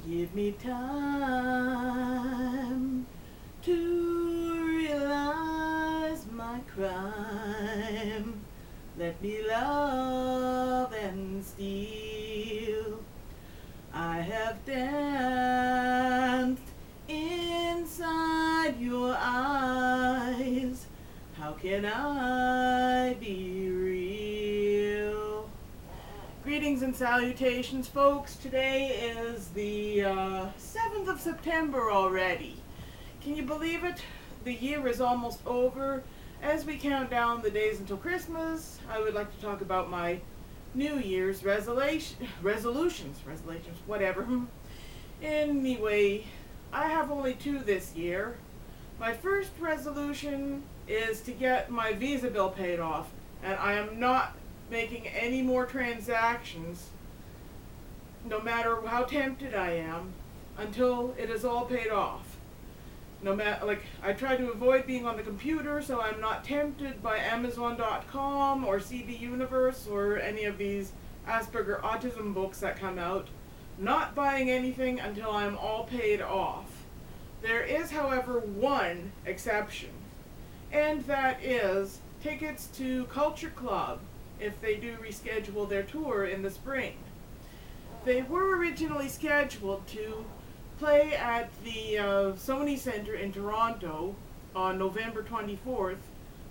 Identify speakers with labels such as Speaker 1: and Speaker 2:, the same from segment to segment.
Speaker 1: Give me time to realize my crime. Let me love and steal. I have danced inside your eyes. How can I be real? Greetings and salutations, folks. Today is the 7th of September already. Can you believe it? The year is almost over. As we count down the days until Christmas, I would like to talk about my New Year's resolutions, whatever. Anyway, I have only two this year. My first resolution is to get my Visa bill paid off, and I am not making any more transactions, no matter how tempted I am, until it is all paid off. No matter, like, I try to avoid being on the computer so I'm not tempted by Amazon.com or CB Universe or any of these Asperger autism books that come out. Not buying anything until I'm all paid off. There is, however, one exception, and that is tickets to Culture Club if they do reschedule their tour in the spring. They were originally scheduled to play at the Sony Center in Toronto on November 24th,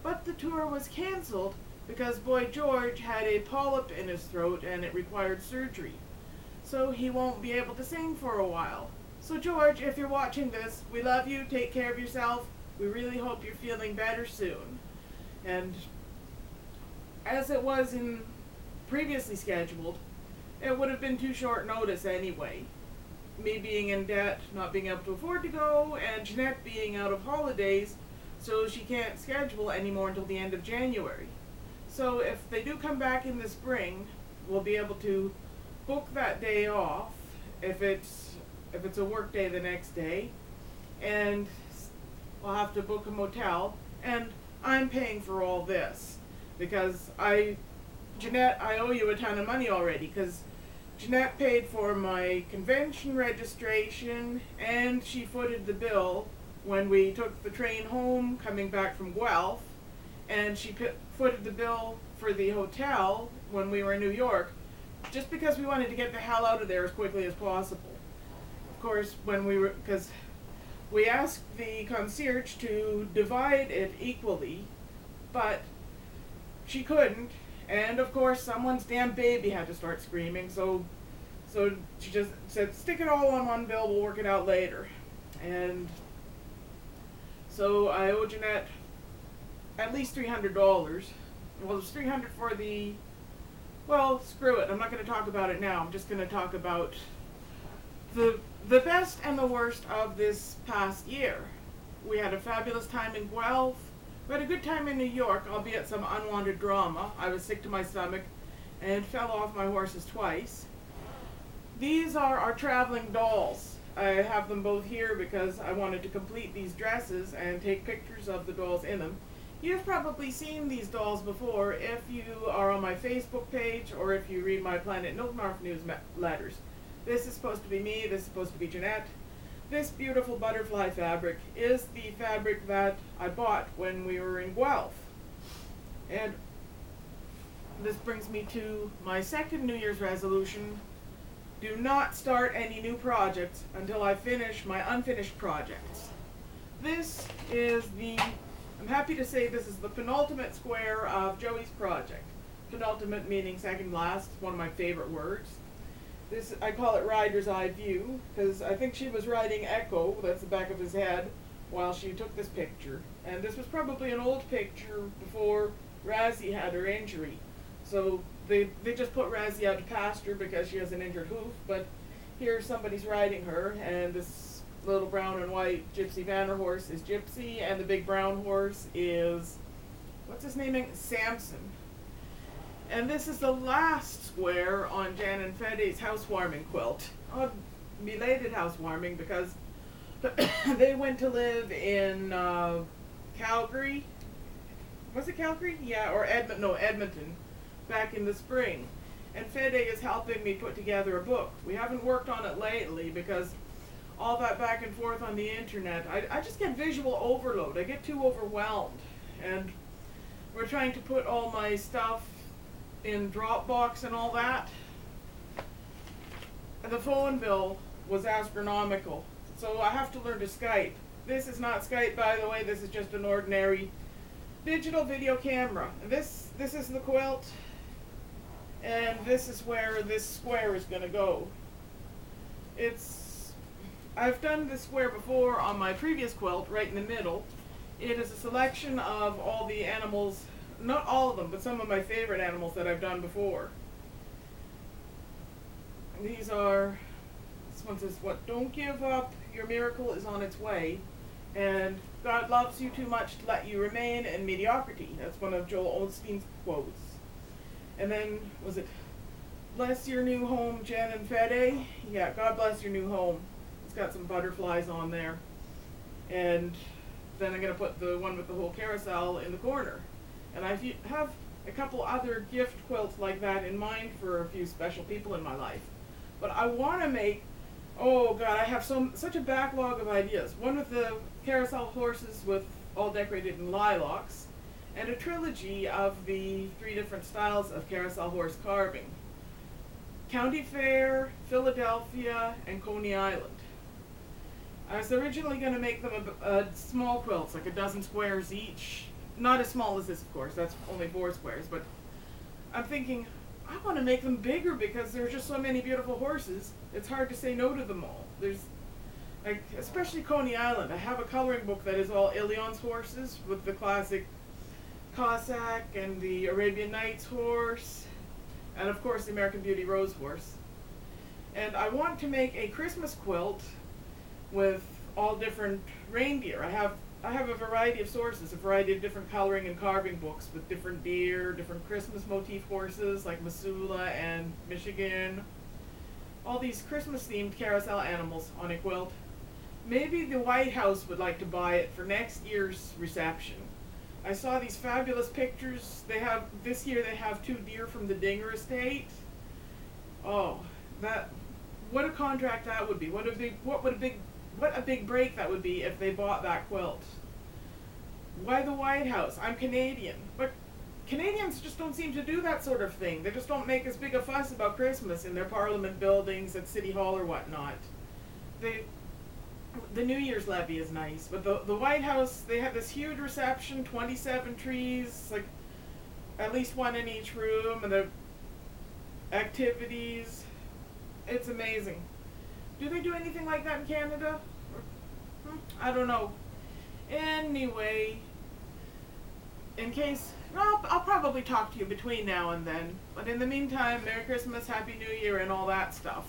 Speaker 1: but the tour was cancelled because Boy George had a polyp in his throat and it required surgery. So he won't be able to sing for a while. So George, if you're watching this, we love you, take care of yourself. We really hope you're feeling better soon. And as it was in previously scheduled, it would have been too short notice anyway. Me being in debt, not being able to afford to go, and Jeanette being out of holidays, so she can't schedule anymore until the end of January. So if they do come back in the spring, we'll be able to book that day off if it's a work day the next day, and we'll have to book a motel, and I'm paying for all this because Jeanette, I owe you a ton of money already because Jeanette paid for my convention registration and she footed the bill when we took the train home coming back from Guelph, and she footed the bill for the hotel when we were in New York just because we wanted to get the hell out of there as quickly as possible. Of course, because we asked the concierge to divide it equally, but she couldn't, and of course someone's damn baby had to start screaming, so she just said, stick it all on one bill, we'll work it out later. And so I owe Jeanette at least $300. Well, it was $300 for the, well, screw it, I'm not going to talk about it now, I'm just going to talk about the best and the worst of this past year. We had a fabulous time in Guelph. We had a good time in New York, albeit some unwanted drama. I was sick to my stomach and fell off my horses twice. These are our traveling dolls. I have them both here because I wanted to complete these dresses and take pictures of the dolls in them. You've probably seen these dolls before if you are on my Facebook page or if you read my Planet Nilmarf newsletters. This is supposed to be me, this is supposed to be Jeanette. This beautiful butterfly fabric is the fabric that I bought when we were in Guelph. And this brings me to my second New Year's resolution. Do not start any new projects until I finish my unfinished projects. This is I'm happy to say this is the penultimate square of Joey's project. Penultimate meaning second last, one of my favorite words. I call it Rider's Eye View, because I think she was riding Echo, that's the back of his head, while she took this picture. And this was probably an old picture before Razzie had her injury. So they just put Razzie out to pasture because she has an injured hoof, but here somebody's riding her, and this little brown and white Gypsy Vanner horse is Gypsy, and the big brown horse is, what's his name? Samson. And this is the last square on Jan and Fede's housewarming quilt. Oh, belated housewarming because they went to live in Calgary. Was it Calgary? Yeah, or Edmonton back in the spring. and Fede is helping me put together a book. We haven't worked on it lately because all that back and forth on the internet, I just get visual overload. I get too overwhelmed. And we're trying to put all my stuff in Dropbox and all that. And the phone bill was astronomical. So I have to learn to Skype. This is not Skype, by the way. This is just an ordinary digital video camera. This is the quilt. And this is where this square is going to go. I've done this square before on my previous quilt, right in the middle. It is a selection of all the animals, not all of them, but some of my favorite animals that I've done before. This one says, "What? Don't give up, your miracle is on its way." And God loves you too much to let you remain in mediocrity. That's one of Joel Osteen's quotes. And then, was it, "Bless your new home, Jen and Fede"? Yeah, God bless your new home. It's got some butterflies on there. And then I'm going to put the one with the whole carousel in the corner. And I have a couple other gift quilts like that in mind for a few special people in my life. But I want to make, oh God, I have such a backlog of ideas. One with the carousel horses with all decorated in lilacs, and a trilogy of the 3 different styles of carousel horse carving. County Fair, Philadelphia, and Coney Island. I was originally going to make them a small quilts, like a dozen squares each. Not as small as this, of course, that's only 4 squares, but I'm thinking, I want to make them bigger because there's just so many beautiful horses. It's hard to say no to them all. There's, like, especially Coney Island. I have a coloring book that is all Ilions horses with the classic Cossack and the Arabian Nights horse, and of course the American Beauty Rose horse. And I want to make a Christmas quilt with all different reindeer. I have a variety of sources, a variety of different coloring and carving books with different deer, different Christmas motif horses like Missoula and Michigan. All these Christmas themed carousel animals on a quilt. Maybe the White House would like to buy it for next year's reception. I saw these fabulous pictures. This year they have 2 deer from the Dinger estate. Oh, what a contract that would be. What a big break that would be if they bought that quilt. Why the White House? I'm Canadian. But Canadians just don't seem to do that sort of thing. They just don't make as big a fuss about Christmas in their parliament buildings at City Hall or whatnot. The New Year's levee is nice, but the White House, they have this huge reception, 27 trees, like at least 1 in each room, and the activities. It's amazing. Do they do anything like that in Canada? I don't know. Anyway, I'll probably talk to you between now and then. But in the meantime, Merry Christmas, Happy New Year, and all that stuff.